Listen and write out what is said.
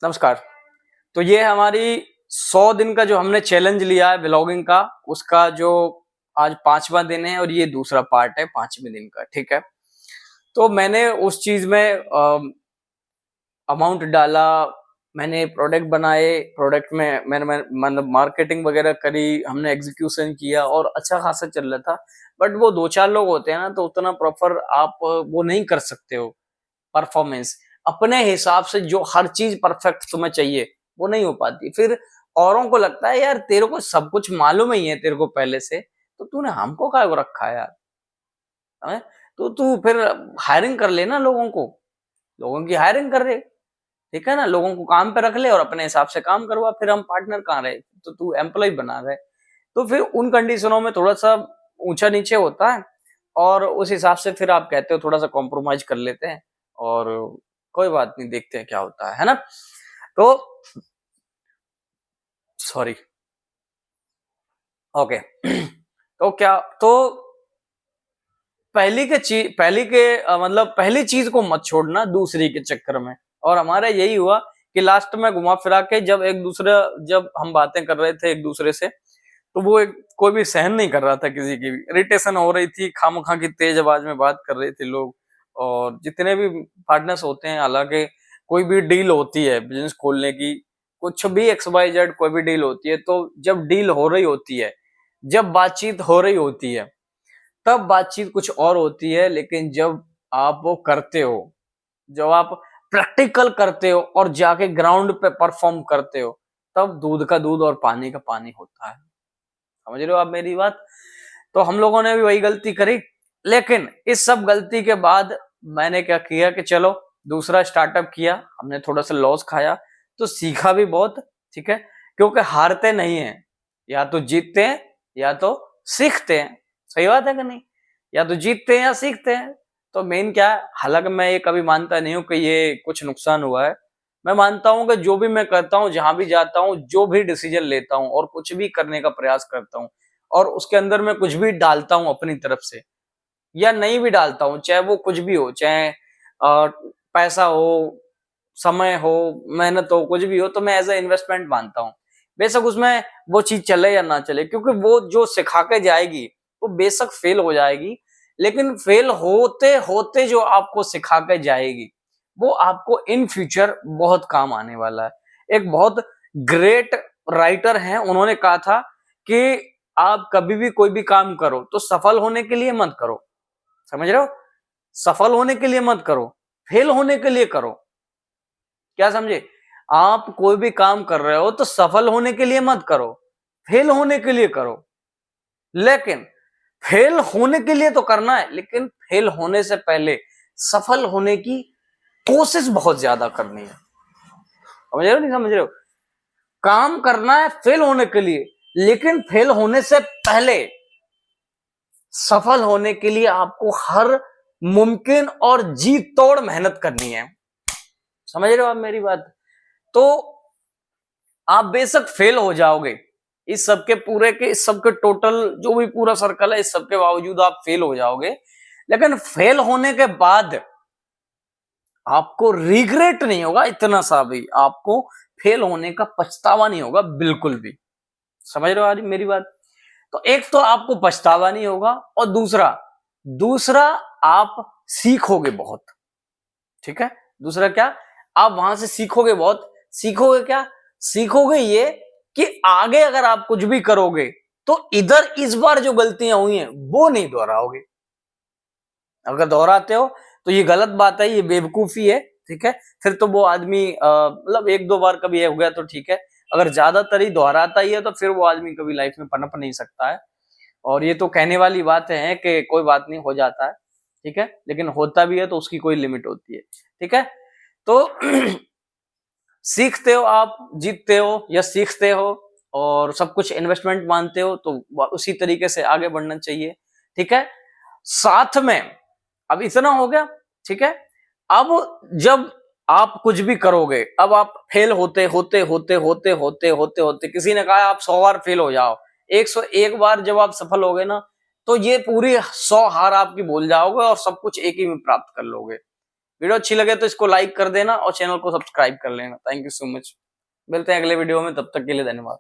नमस्कार। तो ये हमारी 100 दिन का जो हमने चैलेंज लिया है व्लॉगिंग का, उसका जो आज 5वां दिन है और ये दूसरा पार्ट है 5वें दिन का, ठीक है? तो मैंने उस चीज़ में अमाउंट डाला, मैंने प्रोडक्ट बनाए, प्रोडक्ट में मैंने मतलब मार्केटिंग वगैरह करी, हमने एग्ज़ीक्यूशन किया और अच्छा खासा चल रहा था। बट वो 2-4 लोग होते हैं ना, तो उतना प्रॉपर आप वो नहीं कर सकते हो परफॉर्मेंस। अपने हिसाब से जो हर चीज़ परफेक्ट तुम्हें चाहिए, वो नहीं हो पाती। फिर औरों को लगता है यार तेरे को सब कुछ मालूम ही है तेरे को पहले से, तो तूने हमको काहे को रखा है यार? हैं? तो तू फिर हायरिंग कर ले ना लोगों को, लोगों की हायरिंग कर ले, ठीक है ना? लोगों को काम पे रख ले और अपने हिसाब से काम करवा, फिर हम पार्टनर कहाँ रहे? तो तू एम्प्लॉयी बना रहे। तो फिर उन कंडीशनों में थोड़ा-सा ऊँचा-नीचे होता है और उस हिसाब से फिर आप कहते हो थोड़ा-सा कॉम्प्रोमाइज़ कर लेते हैं और कोई बात नहीं, देखते हैं क्या होता है ना? तो सॉरी, ओके। तो क्या तो मतलब पहली चीज़ को मत छोड़ना दूसरी के चक्कर में। और हमारा यही हुआ कि लास्ट में घुमा-फिरा के जब हम बातें कर रहे थे एक-दूसरे से, तो वो एक कोई भी सहन नहीं कर रहा था किसी की भी। इरिटेशन हो रही थी, खामखा की तेज़ आवाज़ में बात कर रहे थे लोग। और जितने भी पार्टनर्स होते हैं, हालाँकि कोई भी डील होती है बिज़नेस खोलने की, कुछ भी एक्स-वाई-ज़ेड कोई भी डील होती है, तो जब डील हो रही होती है, जब बातचीत हो रही होती है, तब बातचीत कुछ और होती है, लेकिन जब आप वो करते हो, जब आप प्रैक्टिकल करते हो और जाके ग्राउंड पे परफ़ॉर्म करते हो, तब दूध का दूध और पानी का पानी होता है। समझ रहे हो आप मेरी बात? तो हम लोगों ने भी वही गलती करी, लेकिन इस सब गलती के बाद मैंने क्या किया कि चलो दूसरा स्टार्टअप किया, हमने थोड़ा-सा लॉस खाया, तो सीखा भी बहुत, ठीक है? क्योंकि हारते नहीं हैं, या तो जीतते हैं या तो सीखते हैं, सही बात है कि नहीं? या तो जीतते हैं या सीखते हैं। तो मेन क्या है, हालाँकि मैं ये कभी मानता नहीं हूँ कि ये कुछ नुकसान हुआ है। मैं मानता हूँ कि जो भी मैं करता हूँ, जहाँ भी जाता हूँ, जो भी डिसीज़न लेता हूँ और कुछ भी करने का प्रयास करता हूँ और उसके अंदर मैं कुछ भी डालता हूँ अपनी तरफ से या नहीं भी डालता हूँ, चाहे वो कुछ भी हो, चाहे पैसा हो, समय हो, मेहनत हो, कुछ भी हो, तो मैं एज़ अ इन्वेस्टमेंट मानता हूँ। बेशक उसमें वो चीज़ चले या ना चले, क्योंकि वो जो सिखा के जाएगी, वो बेशक फेल हो जाएगी, लेकिन फेल होते-होते जो आपको सिखा के जाएगी, वो आपको इन फ्यूचर बहुत काम आने वाला है। एक बहुत ग्रेट राइटर हैं, उन्होंने कहा था कि आप कभी भी कोई भी काम करो, तो सफल होने के लिए मत करो। समझ रहे हो? सफल होने के लिए मत करो, फेल होने के लिए करो। क्या समझे? आप कोई भी काम कर रहे हो तो सफल होने के लिए मत करो, फेल होने के लिए करो। लेकिन फेल होने के लिए तो करना है, लेकिन फेल होने से पहले सफल होने की कोशिश बहुत ज्यादा करनी है। समझ रहे हो नहीं समझ रहे हो? काम करना है फेल होने के लिए, लेकिन फेल होने से पहले सफल होने के लिए आपको हर मुमकिन और जी तोड़ मेहनत करनी है। समझ रहे हो आप मेरी बात? तो आप बेशक फेल हो जाओगे, इस सबके टोटल जो भी पूरा सर्कल है, इस सबके बावजूद आप फेल हो जाओगे, लेकिन फेल होने के बाद आपको रिग्रेट नहीं होगा, इतना सा भी आपको फेल होने का पछतावा नहीं होगा बिल्कुल भी। समझ रहे हो आज मेरी बात? तो एक तो आपको पछतावा नहीं होगा और दूसरा दूसरा आप सीखोगे बहुत, ठीक है? दूसरा क्या? आप वहां से सीखोगे बहुत। सीखोगे क्या? सीखोगे ये कि आगे अगर आप कुछ भी करोगे, तो इस बार जो गलतियां हुई हैं, वो नहीं दोहराओगे। अगर दोहराते हो, तो ये गलत बात है, ये बेवकूफ़ी है, ठीक है? फिर तो वो आदमी मतलब 1-2 बार कभी ये हो गया तो ठीक है। अगर ज़्यादातर ही दोहराता ही है, तो फिर वो आदमी कभी लाइफ़ में पनप नहीं सकता है। और ये तो कहने वाली बातें हैं कि कोई बात नहीं, हो जाता है, ठीक है? लेकिन होता भी है तो उसकी कोई लिमिट होती है, ठीक है? तो सीखते हो आप, जीतते हो या सीखते हो और सब कुछ इन्वेस्टमेंट मानते हो, तो उसी तरीके से आगे बढ़ना चाहिए, ठीक है? साथ में अब इतना हो गया, ठीक है? अब जब आप कुछ भी करोगे, अब आप फेल होते किसी ने कहा आप 100 बार फेल हो जाओ, 101 बार जब आप सफल होगे ना, तो ये पूरी 100 हार आपकी भूल जाओगे और सब कुछ एक ही में प्राप्त कर लोगे। वीडियो अच्छी लगे तो इसको लाइक कर देना और चैनल को सब्सक्राइब कर लेना। Thank you so much. मिलते हैं अगले वीडियो में, तब तक के लिए धन्यवाद।